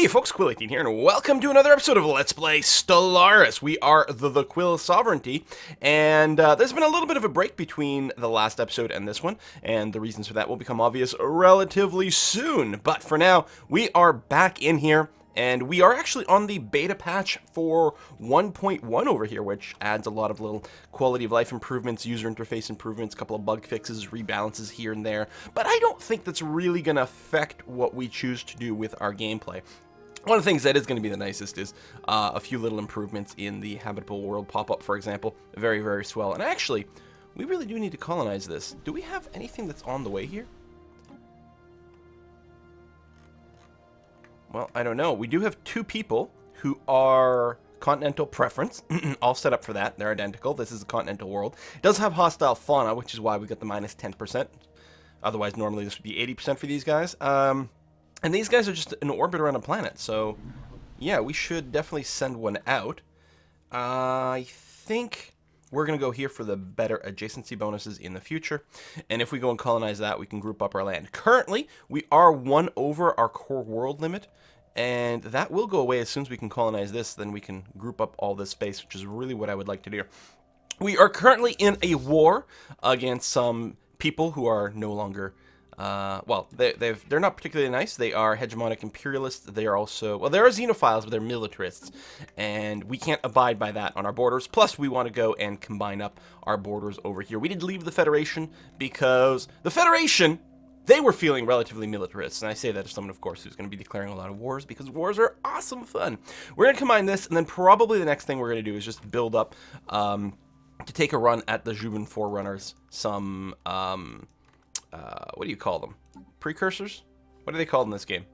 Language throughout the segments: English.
Hey folks, Quill18 here, and welcome to another episode of Let's Play Stellaris. We are the Quill Sovereignty, and there's been a little bit of a break between the last episode and this one, and the reasons for that will become obvious relatively soon. But for now, we are back in here, and we are actually on the beta patch for 1.1 over here, which adds a lot of little quality of life improvements, user interface improvements, a couple of bug fixes, rebalances here and there. But I don't think that's really going to affect what we choose to do with our gameplay. One of the things that is going to be the nicest is a few little improvements in the habitable world pop-up, for example. Very, very swell. And actually, we really do need to colonize this. Do we have anything that's on the way here? Well, I don't know. We do have two people who are continental preference, all set up for that. They're identical. This is a continental world. It does have hostile fauna, which is why we got the minus 10%. Otherwise, normally this would be 80% for these guys. And these guys are just in orbit around a planet, so yeah, we should definitely send one out. I think we're going to go here for the better adjacency bonuses in the future, and if we go and colonize that, we can group up our land. Currently, we are 1 over our core world limit, and that will go away as soon as we can colonize this. Then we can group up all this space, which is really what I would like to do. We are currently in a war against some people who are no longer... well, they're not particularly nice. They are hegemonic imperialists. They are also, well, they're xenophiles, but they're militarists. And we can't abide by that on our borders. Plus, we want to go and combine up our borders over here. We did leave the Federation because the Federation, they were feeling relatively militarist. And I say that as someone, of course, who's going to be declaring a lot of wars because wars are awesome fun. We're going to combine this, and then probably the next thing we're going to do is just build up to take a run at the Juban Forerunners, some... what do you call them? Precursors? What are they called in this game?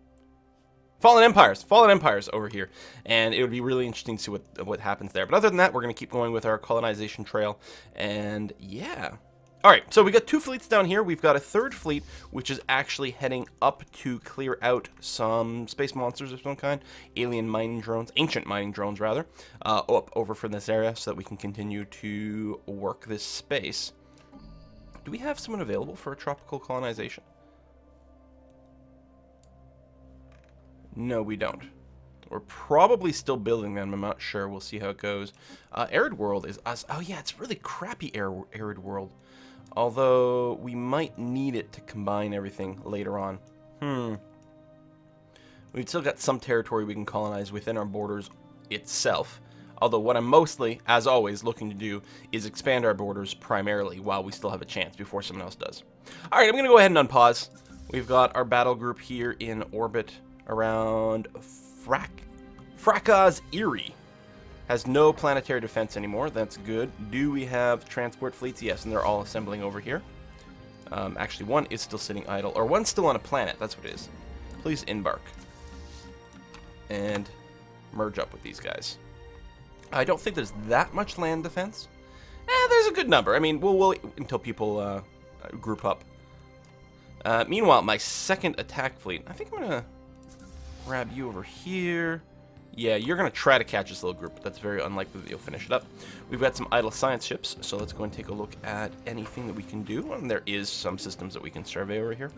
Fallen Empires. Fallen Empires over here. And it would be really interesting to see what happens there. But other than that, we're going to keep going with our colonization trail. And yeah. Alright, so we got 2 fleets down here. We've got a 3rd fleet, which is actually heading up to clear out some space monsters of some kind. Alien mining drones. Ancient mining drones, rather. Up over from this area so that we can continue to work this space. Do we have someone available for a tropical colonization? No, we don't. We're probably still building them. I'm not sure. We'll see how it goes. Arid world is us. Oh, yeah, it's really crappy arid world. Although, we might need it to combine everything later on. We've still got some territory we can colonize within our borders itself. Although what I'm mostly, as always, looking to do is expand our borders primarily while we still have a chance before someone else does. Alright, I'm going to go ahead and unpause. We've got our battle group here in orbit around Fracas Erie. Has no planetary defense anymore. That's good. Do we have transport fleets? Yes, and they're all assembling over here. Actually, one is still sitting idle. Or one's still on a planet. That's what it is. Please embark. And merge up with these guys. I don't think there's that much land defense. There's a good number. I mean, we'll wait until people group up. Meanwhile, my 2nd attack fleet. I think I'm going to grab you over here. Yeah, you're going to try to catch this little group, but that's very unlikely that you'll finish it up. We've got some idle science ships, so let's go and take a look at anything that we can do. And there is some systems that we can survey over here.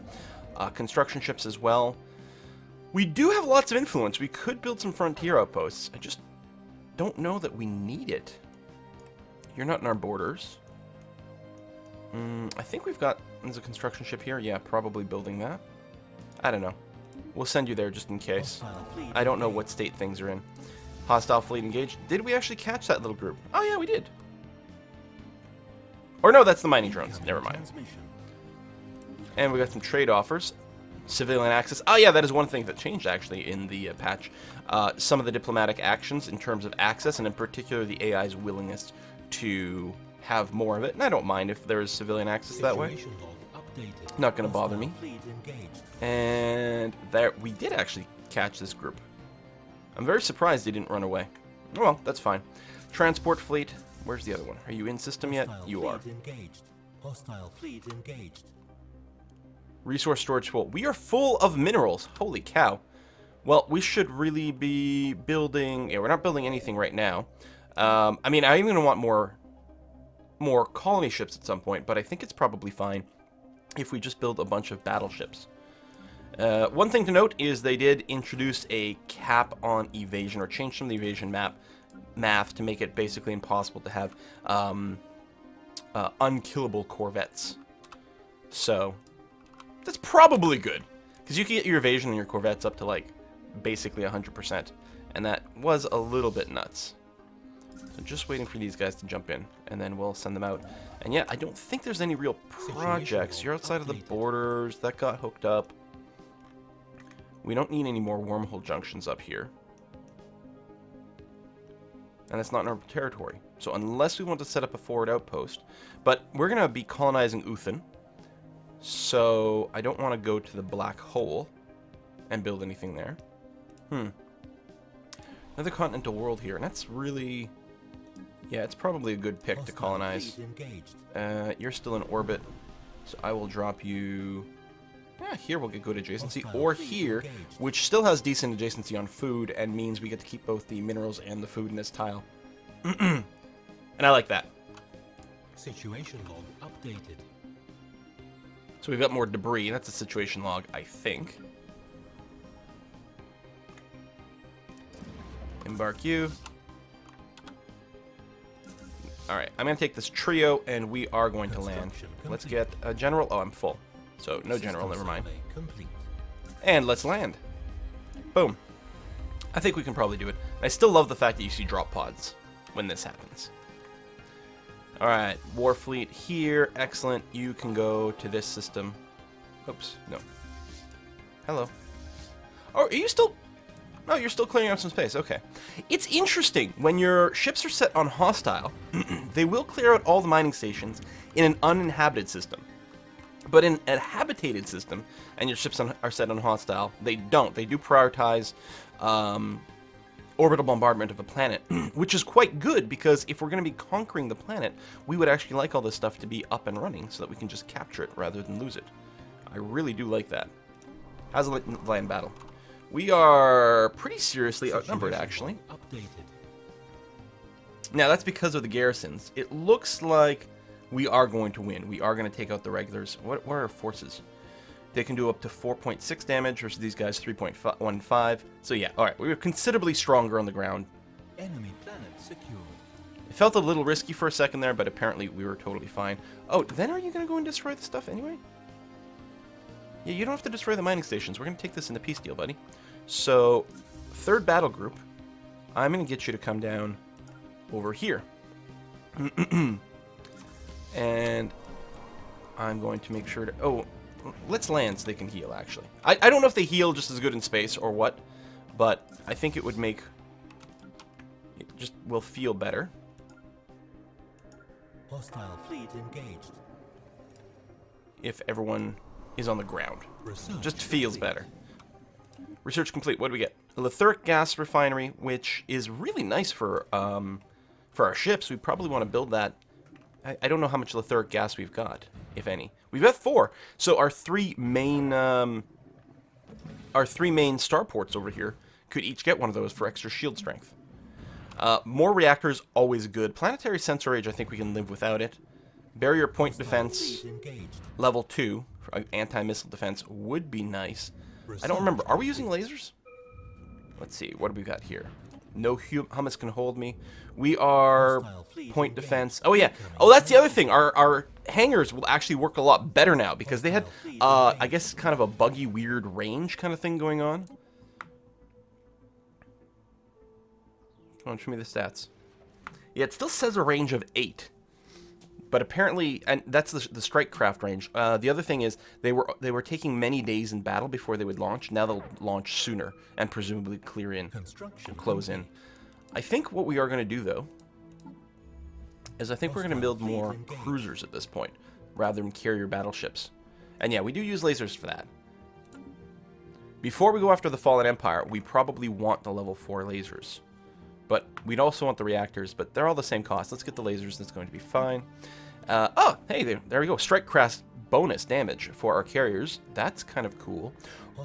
Construction ships as well. We do have lots of influence. We could build some frontier outposts. I just don't know that we need it. You're not in our borders. I think we've got... There's a construction ship here. Yeah, probably building that. I don't know. We'll send you there just in case. I don't know what state things are in. Hostile fleet engaged. Did we actually catch that little group? Oh, yeah, we did. Or no, that's the mining drones. Never mind. And we got some trade offers. Civilian access. Oh, yeah, that is one thing that changed, actually, in the patch. Some of the diplomatic actions in terms of access, and in particular the AI's willingness to have more of it. And I don't mind if there's civilian access that way. Not going to bother me. And there, we did actually catch this group. I'm very surprised they didn't run away. Oh, well, that's fine. Transport fleet. Where's the other one? Are you in system yet? You are. Hostile fleet engaged. Resource storage full. We are full of minerals. Holy cow. Well, we should really be building... Yeah, we're not building anything right now. I mean, I'm going to want more colony ships at some point, but I think it's probably fine if we just build a bunch of battleships. One thing to note is they did introduce a cap on evasion, or change some of the evasion math to make it basically impossible to have unkillable corvettes. So that's probably good, because you can get your evasion and your corvettes up to like basically 100%, and that was a little bit nuts. So just waiting for these guys to jump in, and then we'll send them out. And yeah, I don't think there's any real projects. You're outside of the borders. That got hooked up. We don't need any more wormhole junctions up here. And that's not in our territory. So unless we want to set up a forward outpost. But we're going to be colonizing Uthen. So I don't want to go to the black hole and build anything there. Another continental world here. And that's really... yeah, it's probably a good pick to colonize. You're still in orbit. So I will drop you... yeah, here we'll get good adjacency. Or here, which still has decent adjacency on food and means we get to keep both the minerals and the food in this tile. And I like that. Situation log updated. So we've got more debris. That's a situation log, I think. Embark you. Alright, I'm going to take this trio and we are going to land. Let's get a general. Oh, I'm full. So no general, never mind. And let's land. Boom. I think we can probably do it. I still love the fact that you see drop pods when this happens. Alright, Warfleet here. Excellent. You can go to this system. Oops, no. Hello. Oh, are you still... oh, you're still clearing up some space. Okay. It's interesting. When your ships are set on hostile, they will clear out all the mining stations in an uninhabited system. But in a habitated system, and your ships are set on hostile, they don't. They do prioritize orbital bombardment of the planet, which is quite good, because if we're going to be conquering the planet, we would actually like all this stuff to be up and running so that we can just capture it rather than lose it. I really do like that. How's the land battle? We are pretty seriously outnumbered, actually. Now, that's because of the garrisons. It looks like we are going to win. We are going to take out the regulars. What are our forces? They can do up to 4.6 damage versus these guys 3.15. So yeah, all right. We were considerably stronger on the ground. Enemy planet secured. It felt a little risky for a second there, but apparently we were totally fine. Oh, then are you going to go and destroy the stuff anyway? Yeah, you don't have to destroy the mining stations. We're going to take this in a peace deal, buddy. So, third battle group, I'm going to get you to come down over here. And I'm going to make sure to... oh, let's land so they can heal, actually. I don't know if they heal just as good in space or what, but I think it would make... it just will feel better. Hostile fleet engaged. If everyone is on the ground. Just feels better. Research complete. What do we get? A Lethuric gas refinery, which is really nice for our ships. We probably want to build that. I don't know how much Lethuric gas we've got, if any. We've got 4. So our three main starports over here could each get one of those for extra shield strength. More reactors, always good. Planetary sensor age, I think we can live without it. Barrier point defense, level 2, for anti-missile defense would be nice. I don't remember. Are we using lasers? Let's see. What do we got here? No hummus can hold me. We are point defense. Oh, yeah. Oh, that's the other thing. Our hangars will actually work a lot better now because they had, I guess, kind of a buggy, weird range kind of thing going on. Come on, show me the stats. Yeah, it still says a range of 8. But apparently, and that's the strike craft range. The other thing is they were taking many days in battle before they would launch. Now they'll launch sooner and presumably clear in, close in. I think what we are going to do though is I think we're going to build more cruisers at this point rather than carrier battleships. And yeah, we do use lasers for that. Before we go after the Fallen Empire, we probably want the level 4 lasers. But we'd also want the reactors, but they're all the same cost. Let's get the lasers, that's going to be fine. Oh, hey, there we go. Strike craft bonus damage for our carriers. That's kind of cool.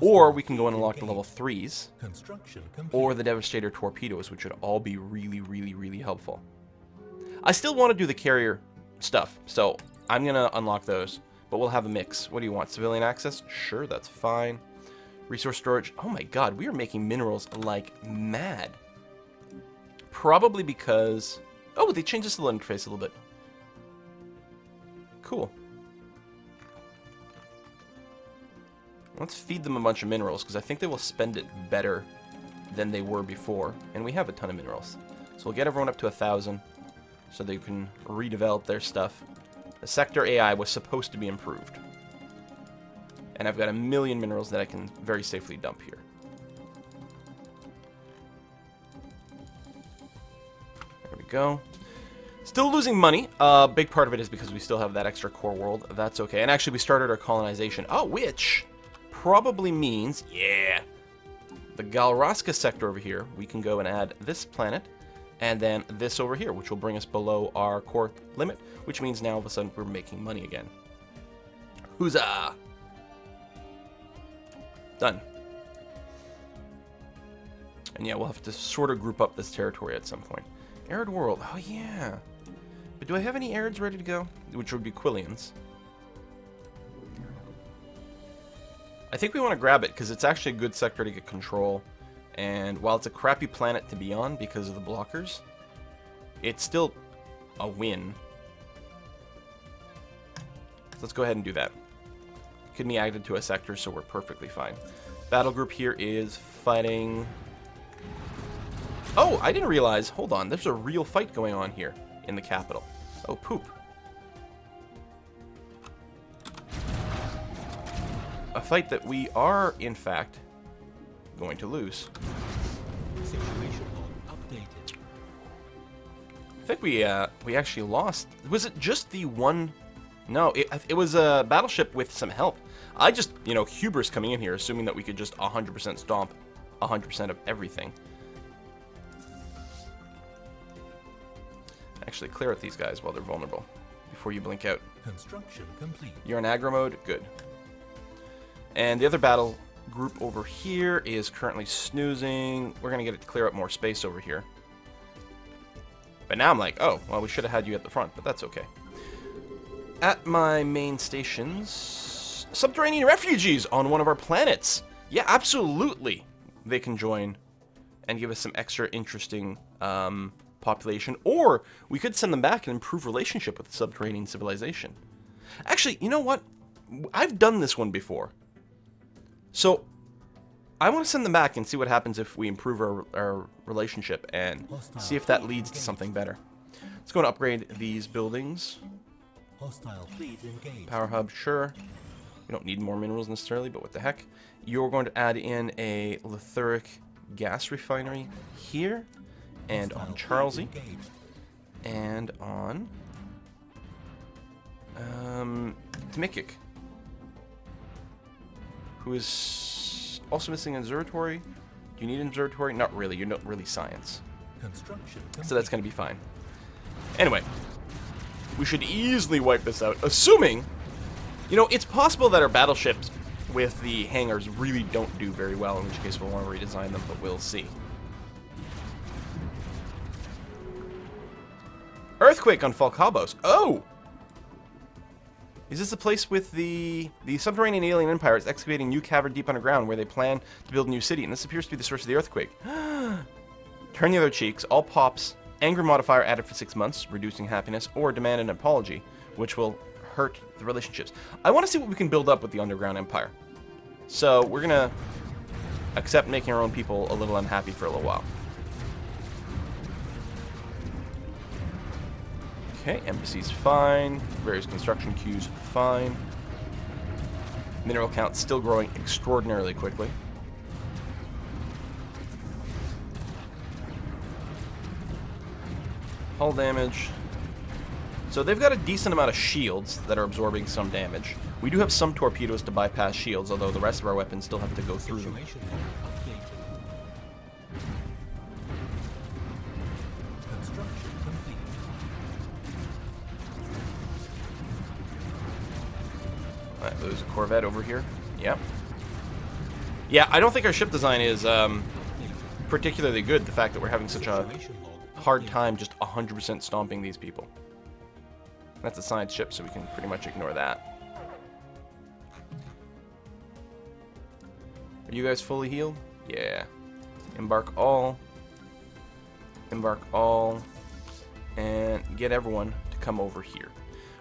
Or we can go and unlock the level 3s. Or the Devastator torpedoes, which would all be really, really, really helpful. I still want to do the carrier stuff, so I'm going to unlock those. But we'll have a mix. What do you want? Civilian access? Sure, that's fine. Resource storage. Oh my god, we are making minerals like mad. Probably because... Oh, they changed this little interface a little bit. Cool. Let's feed them a bunch of minerals, because I think they will spend it better than they were before. And we have a ton of minerals. So we'll get everyone up to 1,000, so they can redevelop their stuff. The sector AI was supposed to be improved. And I've got 1 million minerals that I can very safely dump here. There we go. Still losing money. Big part of it is because we still have that extra core world. That's okay. And actually, we started our colonization. Oh, which probably means, yeah, the Galraska sector over here, we can go and add this planet, and then this over here, which will bring us below our core limit, which means now all of a sudden we're making money again. Huzzah! Done. And yeah, we'll have to sort of group up this territory at some point. Arid world. Oh, yeah. But do I have any arids ready to go? Which would be Quillians. I think we want to grab it, because it's actually a good sector to get control. And while it's a crappy planet to be on because of the blockers, it's still a win. So let's go ahead and do that. Can be added to a sector, so we're perfectly fine. Battle group here is fighting... Oh, I didn't realize... Hold on, there's a real fight going on here in the capital. Oh, poop. A fight that we are, in fact, going to lose. Situation log updated. I think we actually lost. Was it just the one? No, it was a battleship with some help. I just, you know, hubris coming in here, assuming that we could just 100% stomp 100% of everything. Actually, clear out these guys while they're vulnerable before you blink out. Construction complete. You're in aggro mode? Good. And the other battle group over here is currently snoozing. We're going to get it to clear up more space over here. But now I'm like, oh, well, we should have had you at the front, but that's okay. At my main stations, subterranean refugees on one of our planets. Yeah, absolutely. They can join and give us some extra interesting population. Or we could send them back and improve relationship with the subterranean civilization. Actually, you know what? I've done this one before. So I want to send them back and see what happens if we improve our relationship and see if that leads to something better. Let's go and upgrade these buildings. Hostile fleet engaged. Power hub, sure. We don't need more minerals necessarily, but what the heck. You're going to add in a lithuric gas refinery here, and on Charlesy, and on Tmikik, who is also missing an observatory. Do you need an observatory? Not really. You're not really science. Construction So that's going to be fine. Anyway, we should easily wipe this out, assuming, you know, it's possible that our battleships with the hangars really don't do very well, in which case we'll want to redesign them, but we'll see. Earthquake on Falcabos. Oh! Is this the place with the subterranean alien empire is excavating new cavern deep underground where they plan to build a new city, and this appears to be the source of the earthquake. Turn the other cheeks. All pops. Anger modifier added for 6 months, reducing happiness, or demand an apology, which will hurt the relationships. I want to see what we can build up with the underground empire. So we're going to accept making our own people a little unhappy for a little while. Okay, embassy's fine. Various construction queues, fine. Mineral count still growing extraordinarily quickly. Hull damage. So they've got a decent amount of shields that are absorbing some damage. We do have some torpedoes to bypass shields, although the rest of our weapons still have to go through them. Situation log updated. Construction complete. Alright, there's a Corvette over here. Yep. Yeah, I don't think our ship design is particularly good, the fact that we're having such a Situation log hard time just 100% stomping these people. That's a science ship, so we can pretty much ignore that. Are you guys fully healed? Yeah. Embark all. Embark all. And get everyone to come over here.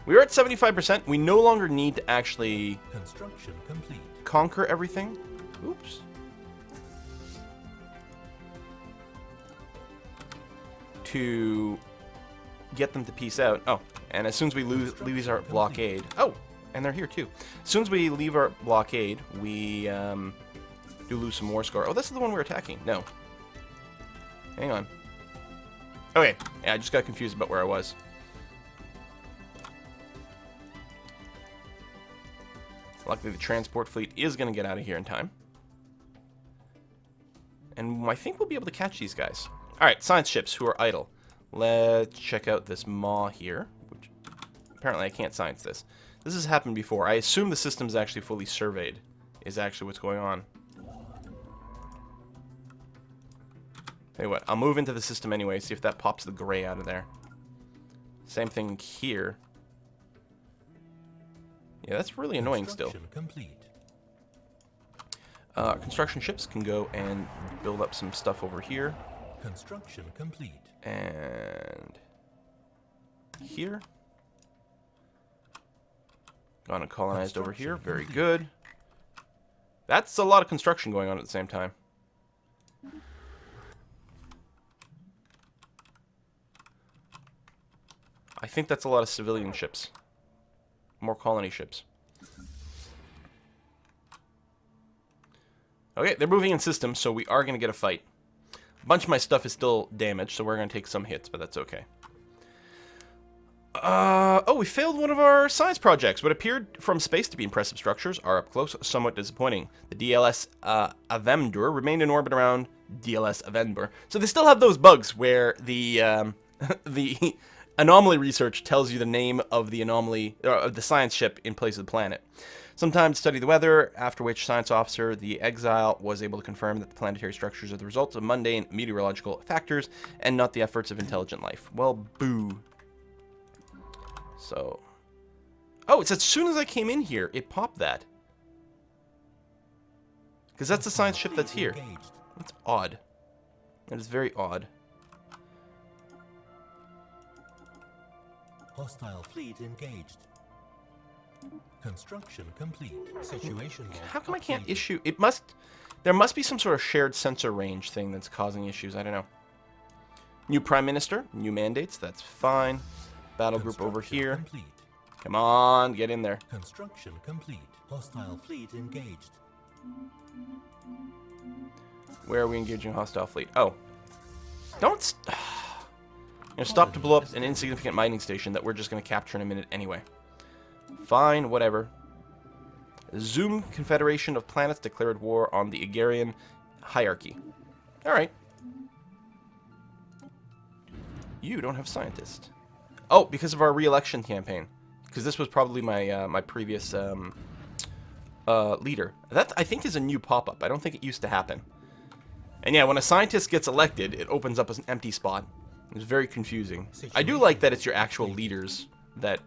We are at 75%. We no longer need to actually Construction complete. conquer everything. Oops. To get them to peace out. Oh, and as soon as we lose our blockade. Oh, and they're here too. As soon as we leave our blockade, we do lose some war score. Oh, this is the one we're attacking. No. Hang on. Okay, yeah, I just got confused about where I was. Luckily, the transport fleet is going to get out of here in time. And I think we'll be able to catch these guys. Alright, science ships who are idle. Let's check out this maw here. Which, apparently I can't science this. This has happened before. I assume the system's actually fully surveyed. Is actually what's going on. Tell you what, I'll move into the system anyway, see if that pops the gray out of there. Same thing here. Yeah, that's really annoying still. Complete. Construction ships can go and build up some stuff over here. Construction complete. And here. Gone and colonized over here. Very good. That's a lot of construction going on at the same time. I think that's a lot of civilian ships. More colony ships. Okay, they're moving in systems, so we are going to get a fight. A bunch of my stuff is still damaged, so we're going to take some hits, but that's okay. Oh, we failed one of our science projects. What appeared from space to be impressive structures are up close somewhat disappointing. The DLS Avemdur remained in orbit around DLS Avemdur. So they still have those bugs where the the anomaly research tells you the name of the anomaly, of the science ship in place of the planet. Sometimes study the weather, after which science officer, the exile, was able to confirm that the planetary structures are the results of mundane meteorological factors and not the efforts of intelligent life. Well, boo. So, oh, it's as soon as I came in here, it popped that. Because that's the science ship that's here. That's odd. That is very odd. Hostile fleet engaged. Construction complete. Situation. How come I can't issue? It must. There must be some sort of shared sensor range thing that's causing issues. I don't know. New prime minister, new mandates. That's fine. Battle group over here. Complete. Come on, get in there. Construction complete. Hostile fleet engaged. Where are we engaging hostile fleet? Oh, don't. Stop to blow up an insignificant mining station that we're just going to capture in a minute anyway. Fine, whatever. Zoom Confederation of Planets declared war on the Igarian hierarchy. Alright. You don't have scientists. Oh, because of our re-election campaign. Because this was probably my my previous leader. That, I think, is a new pop-up. I don't think it used to happen. And yeah, when a scientist gets elected, it opens up an empty spot. It's very confusing. I do like that it's your actual leaders that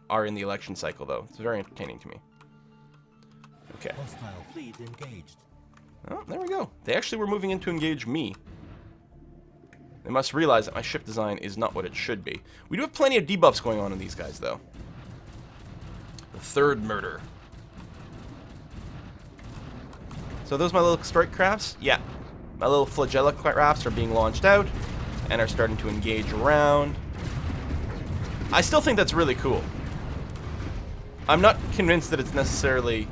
are in the election cycle, though. It's very entertaining to me. Okay. Hostile fleet engaged. Oh, there we go. They actually were moving in to engage me. They must realize that my ship design is not what it should be. We do have plenty of debuffs going on in these guys, though. The third murder. So those my little strike crafts? Yeah. My little flagella crafts are being launched out and are starting to engage around. I still think that's really cool. I'm not convinced that it's necessarily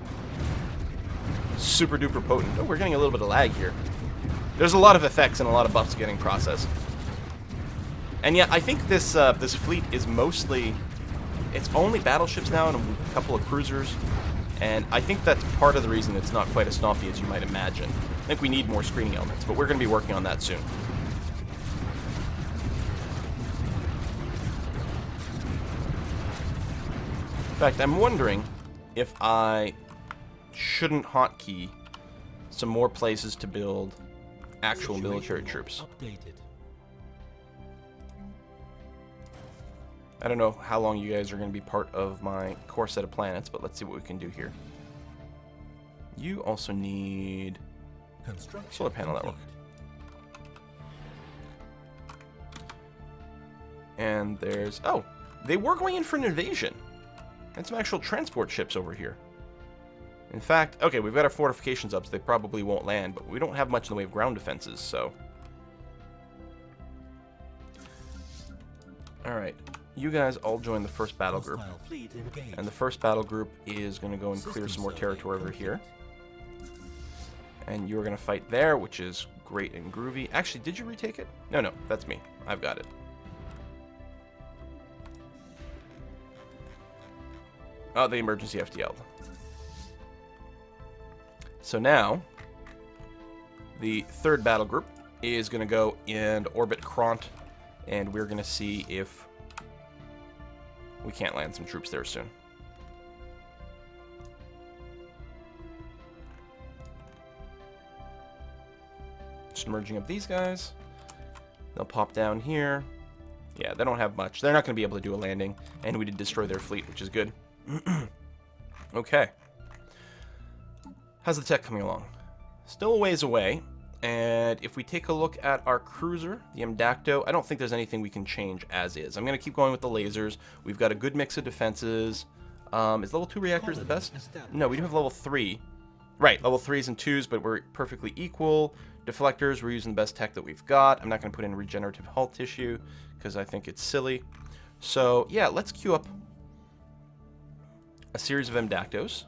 super duper potent. Oh, we're getting a little bit of lag here. There's a lot of effects and a lot of buffs getting processed. And yeah, I think this this fleet is mostly, it's only battleships now and a couple of cruisers. And I think that's part of the reason it's not quite as snappy as you might imagine. I think we need more screening elements, but we're going to be working on that soon. In fact, I'm wondering if I shouldn't hotkey some more places to build actual military troops. Updated. I don't know how long you guys are going to be part of my core set of planets, but let's see what we can do here. You also need Construction Solar panel network. complete. And there's... Oh, they were going in for an invasion. And some actual transport ships over here. In fact, okay, we've got our fortifications up, so they probably won't land, but we don't have much in the way of ground defenses, so... Alright, you guys all join the first battle group. Hostile fleet engaged. And the first battle group is going to go and clear some more System territory survey over here. complete. And you're going to fight there, which is great and groovy. Actually, did you retake it? No, that's me. I've got it. Oh, the emergency FDL. So now, the third battle group is going to go and orbit Kront, and we're going to see if we can't land some troops there soon. Just merging up these guys. They'll pop down here. Yeah, they don't have much. They're not going to be able to do a landing, and we did destroy their fleet, which is good. Okay. How's the tech coming along? Still a ways away, and if we take a look at our cruiser, the Mdacto, I don't think there's anything we can change as is. I'm going to keep going with the lasers. We've got a good mix of defenses. Is level 2 reactors the best? No, we do have level 3. Right, level 3s and 2s, but we're perfectly equal. Deflectors, we're using the best tech that we've got. I'm not going to put in regenerative hull tissue, because I think it's silly. So, yeah, let's queue up a series of Mdactos.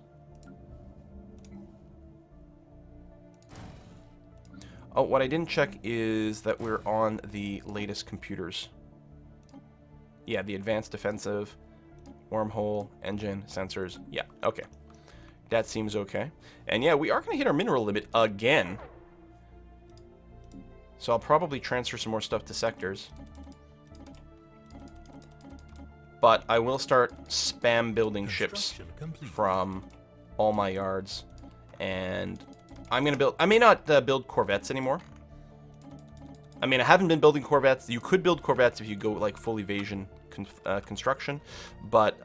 Oh, what I didn't check is that we're on the latest computers. Yeah, the advanced defensive, wormhole, engine, sensors. Yeah, okay. That seems okay. And yeah, we are going to hit our mineral limit again. So I'll probably transfer some more stuff to sectors. But I will start spam building ships Construction complete. from all my yards. And I'm going to build... I may not build corvettes anymore. I mean, I haven't been building corvettes. You could build corvettes if you go, like, full evasion construction. But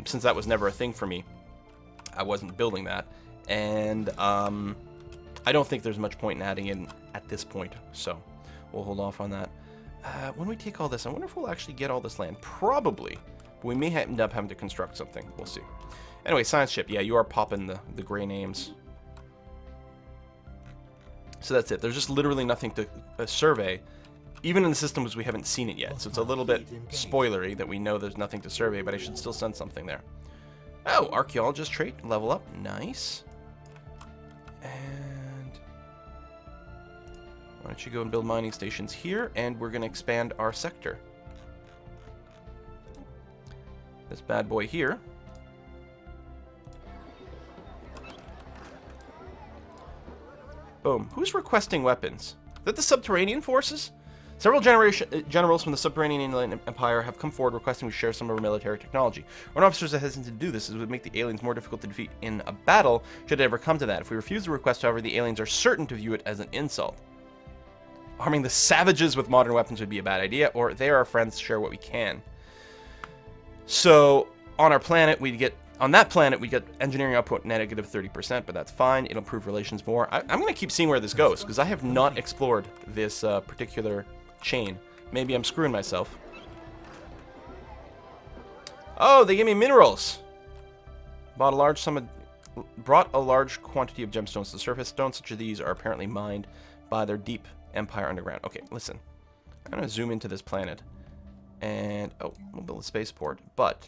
since that was never a thing for me, I wasn't building that. And I don't think there's much point in adding in at this point. So we'll hold off on that. When we take all this, I wonder if we'll actually get all this land. Probably. But we may end up having to construct something. We'll see. Anyway, science ship. Yeah, you are popping the gray names. So that's it. There's just literally nothing to survey. Even in the systems, we haven't seen it yet. So it's a little bit spoilery that we know there's nothing to survey, but I should still send something there. Oh, archaeologist trait. Level up. Nice. And why don't you go and build mining stations here, and we're going to expand our sector. This bad boy here. Boom. Who's requesting weapons? Is that the subterranean forces? Several generals from the Subterranean Empire have come forward requesting we share some of our military technology. One officer is hesitant to do this as it would make the aliens more difficult to defeat in a battle should it ever come to that. If we refuse the request, however, the aliens are certain to view it as an insult. Arming the savages with modern weapons would be a bad idea, or they are our friends, share what we can. So, on our planet, on that planet, we get engineering output negative 30%, but that's fine. It'll improve relations more. I'm going to keep seeing where this goes, because I have not explored this particular chain. Maybe I'm screwing myself. Oh, they gave me minerals. Brought a large quantity of gemstones to the surface. Stones such as these are apparently mined by their deep empire underground. Okay, listen. I'm going to zoom into this planet. And, oh, we'll build a spaceport. But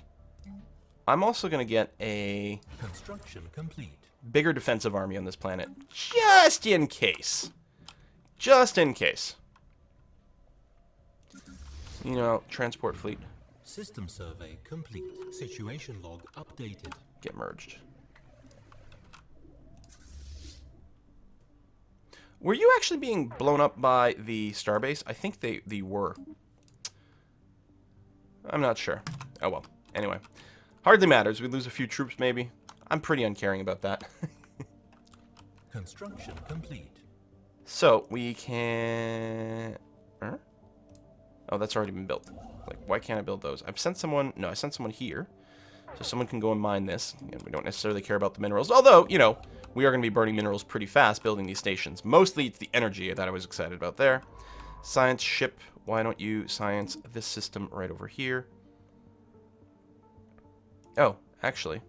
I'm also going to get a Construction complete. bigger defensive army on this planet. Just in case. Just in case. You know, transport fleet. System survey complete. Situation log updated. Get merged. Were you actually being blown up by the starbase? I think they were. I'm not sure. Oh well. Anyway. Hardly matters. We lose a few troops maybe. I'm pretty uncaring about that. Construction complete. So, we can... Huh? Oh, that's already been built. Like, why can't I build those? I've sent someone... No, I sent someone here. So someone can go and mine this. And we don't necessarily care about the minerals. Although, you know, we are going to be burning minerals pretty fast building these stations. Mostly it's the energy that I was excited about there. Science ship. Why don't you science this system right over here? Oh, actually,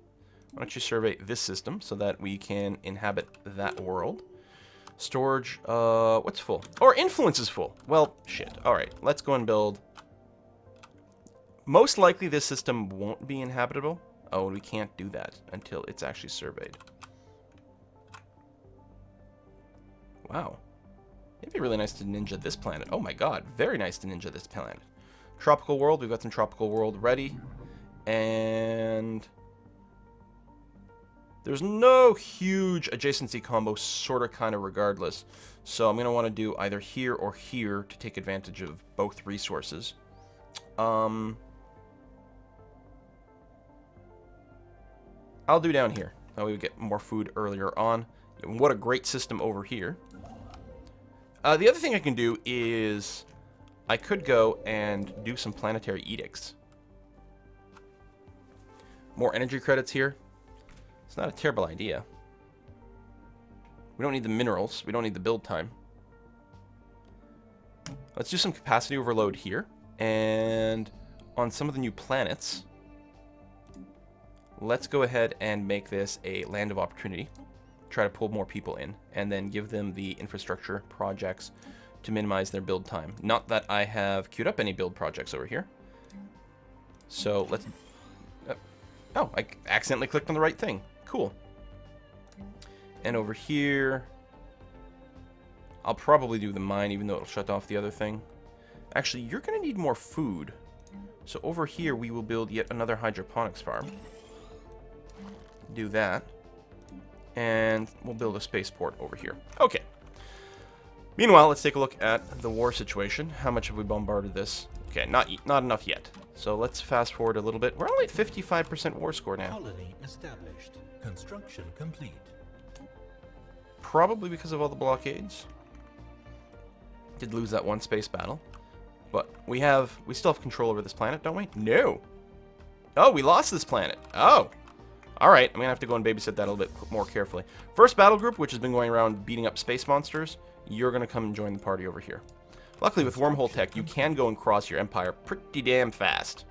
why don't you survey this system so that we can inhabit that world? Storage, what's full? Or influence is full. Well, shit. Alright, let's go and build. Most likely this system won't be inhabitable. Oh, we can't do that until it's actually surveyed. Wow. It'd be really nice to ninja this planet. Oh my god, very nice to ninja this planet. Tropical world, we've got some tropical world ready. And there's no huge adjacency combo, sort of, kind of, regardless. So I'm going to want to do either here or here to take advantage of both resources. I'll do down here. That way we get more food earlier on. And what a great system over here. The other thing I can do is I could go and do some planetary edicts. More energy credits here. It's not a terrible idea. We don't need the minerals. We don't need the build time. Let's do some capacity overload here. And on some of the new planets, let's go ahead and make this a land of opportunity. Try to pull more people in. And then give them the infrastructure projects to minimize their build time. Not that I have queued up any build projects over here. So let's... oh, I accidentally clicked on the right thing. Cool. And over here, I'll probably do the mine, even though it'll shut off the other thing. Actually, you're going to need more food. So over here, we will build yet another hydroponics farm. Do that. And we'll build a spaceport over here. Okay. Meanwhile, let's take a look at the war situation. How much have we bombarded this? Okay, not enough yet. So let's fast forward a little bit. We're only at 55% war score now. Colony established. Construction complete. Probably because of all the blockades. Did lose that one space battle. But we still have control over this planet, don't we? No. Oh, we lost this planet. Oh. Alright, I'm going to have to go and babysit that a little bit more carefully. First battle group, which has been going around beating up space monsters, you're going to come and join the party over here. Luckily, with wormhole tech, you can go and cross your empire pretty damn fast.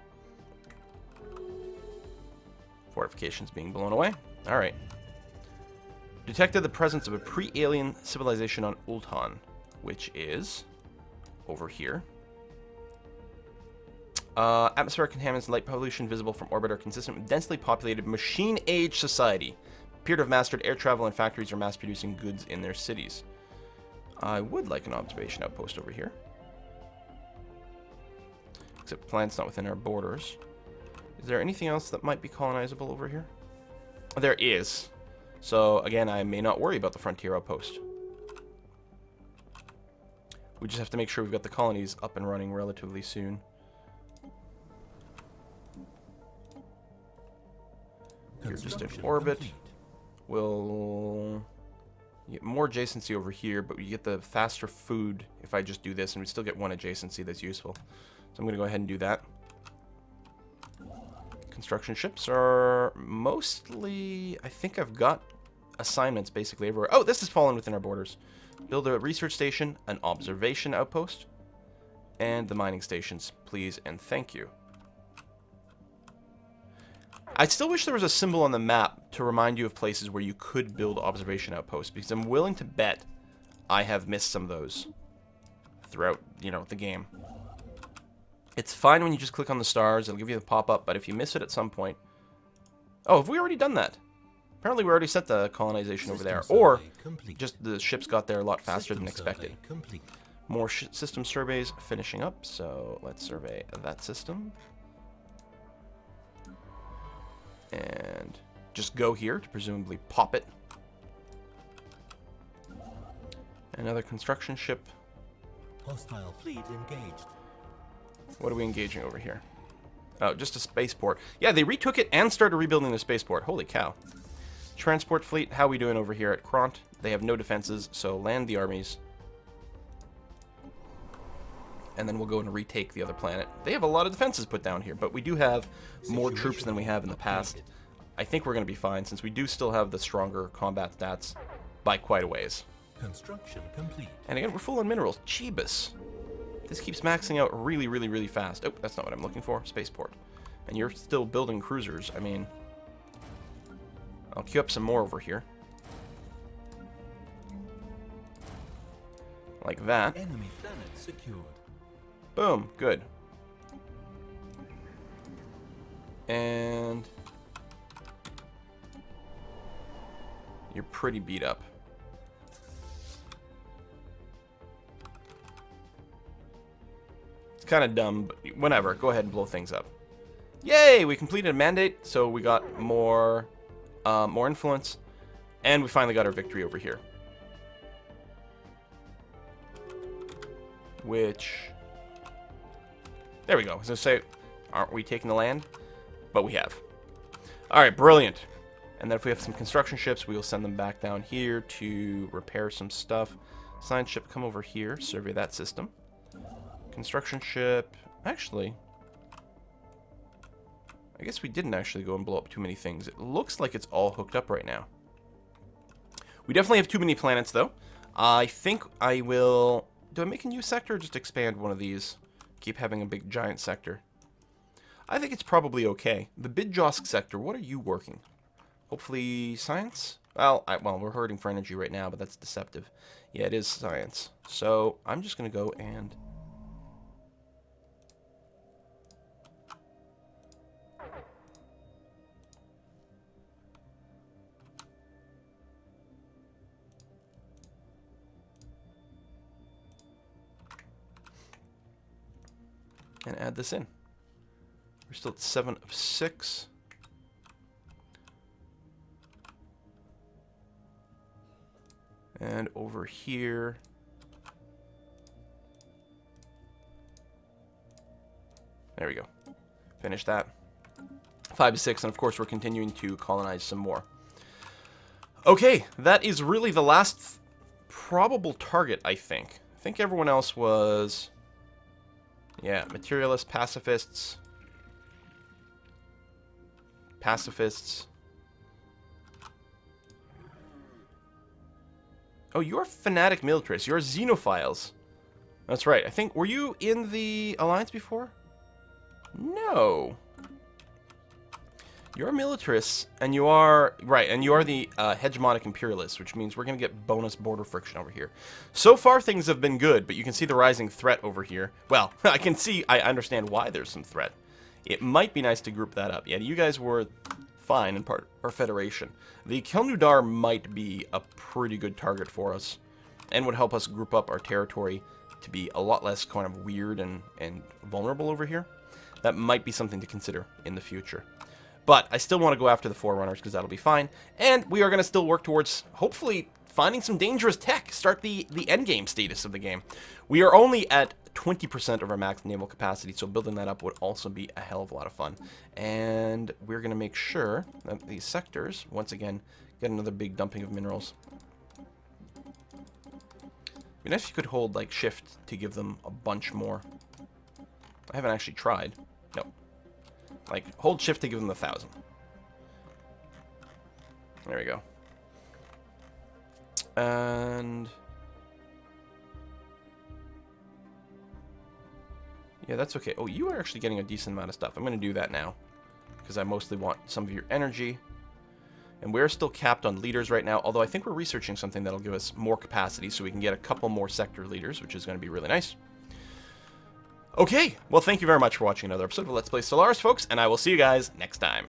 Fortifications being blown away. Alright. Detected the presence of a pre-alien civilization on Ultan, which is over here. Atmospheric contaminants and light pollution visible from orbit are consistent with densely populated machine-age society. Appear to have mastered air travel, and factories are mass-producing goods in their cities. I would like an observation outpost over here. Except the planet's not within our borders. Is there anything else that might be colonizable over here? There is. So, again, I may not worry about the frontier outpost. We just have to make sure we've got the colonies up and running relatively soon. You're just in orbit. We'll get more adjacency over here, but we get the faster food if I just do this, and we still get one adjacency that's useful. So I'm going to go ahead and do that. Construction ships are mostly... I think I've got assignments basically everywhere. Oh, this is fallen within our borders. Build a research station, an observation outpost, and the mining stations, please and thank you. I still wish there was a symbol on the map to remind you of places where you could build observation outposts, because I'm willing to bet I have missed some of those throughout, the game. It's fine when you just click on the stars, it'll give you the pop-up, but if you miss it at some point... Oh, have we already done that? Apparently we already set the colonization over there, or just the ships got there a lot faster than expected. More system surveys finishing up, so let's survey that system. And just go here to presumably pop it. Another construction ship. Hostile fleet engaged. What are we engaging over here? Oh, just a spaceport. Yeah, they retook it and started rebuilding the spaceport. Holy cow. Transport fleet, how are we doing over here at Kront? They have no defenses, so land the armies. And then we'll go and retake the other planet. They have a lot of defenses put down here, but we do have more troops than we have in the past. I think we're going to be fine, since we do still have the stronger combat stats by quite a ways. Construction complete. And again, we're full on minerals. Jeebus. This keeps maxing out really, really, really fast. Oh, that's not what I'm looking for. Spaceport. And you're still building cruisers. I mean, I'll queue up some more over here. Like that. Enemy planet secured. Boom. Good. And you're pretty beat up. It's kind of dumb, but whatever. Go ahead and blow things up. Yay! We completed a mandate, so we got more influence, and we finally got our victory over here. Which, there we go. I was gonna say, aren't we taking the land? But we have. All right, brilliant. And then if we have some construction ships, we will send them back down here to repair some stuff. Science ship, come over here, survey that system. Construction ship, actually, I guess we didn't actually go and blow up too many things. It looks like it's all hooked up right now. We definitely have too many planets, though. I think I will... Do I make a new sector or just expand one of these? Keep having a big giant sector. I think it's probably okay. The Bidjosk sector, what are you working? Hopefully science? Well, we're hurting for energy right now, but that's deceptive. Yeah, it is science. So I'm just going to go and... and add this in. We're still at 7 of 6. And over here, there we go. Finish that. 5 to 6, and of course we're continuing to colonize some more. Okay, that is really the last probable target, I think. I think everyone else was... yeah, materialists, pacifists. Pacifists. Oh, you're fanatic militarists. You're xenophiles. That's right. I think... were you in the Alliance before? No. You're militarists, and you are... right, and you are the hegemonic imperialists, which means we're going to get bonus border friction over here. So far, things have been good, but you can see the rising threat over here. Well, I understand why there's some threat. It might be nice to group that up. Yeah, you guys were fine in part our federation. The Kelnudar might be a pretty good target for us, and would help us group up our territory to be a lot less kind of weird and vulnerable over here. That might be something to consider in the future. But I still want to go after the Forerunners, because that'll be fine. And we are going to still work towards, hopefully, finding some dangerous tech. Start the endgame status of the game. We are only at 20% of our max naval capacity, so building that up would also be a hell of a lot of fun. And we're going to make sure that these sectors, once again, get another big dumping of minerals. It'd be nice if you could hold, like, shift to give them a bunch more. I haven't actually tried. No. Like, hold shift to give them 1,000. There we go. And... yeah, that's okay. Oh, you are actually getting a decent amount of stuff. I'm going to do that now, because I mostly want some of your energy. And we're still capped on leaders right now, although I think we're researching something that'll give us more capacity, so we can get a couple more sector leaders, which is going to be really nice. Okay, well, thank you very much for watching another episode of Let's Play Stellaris, folks, and I will see you guys next time.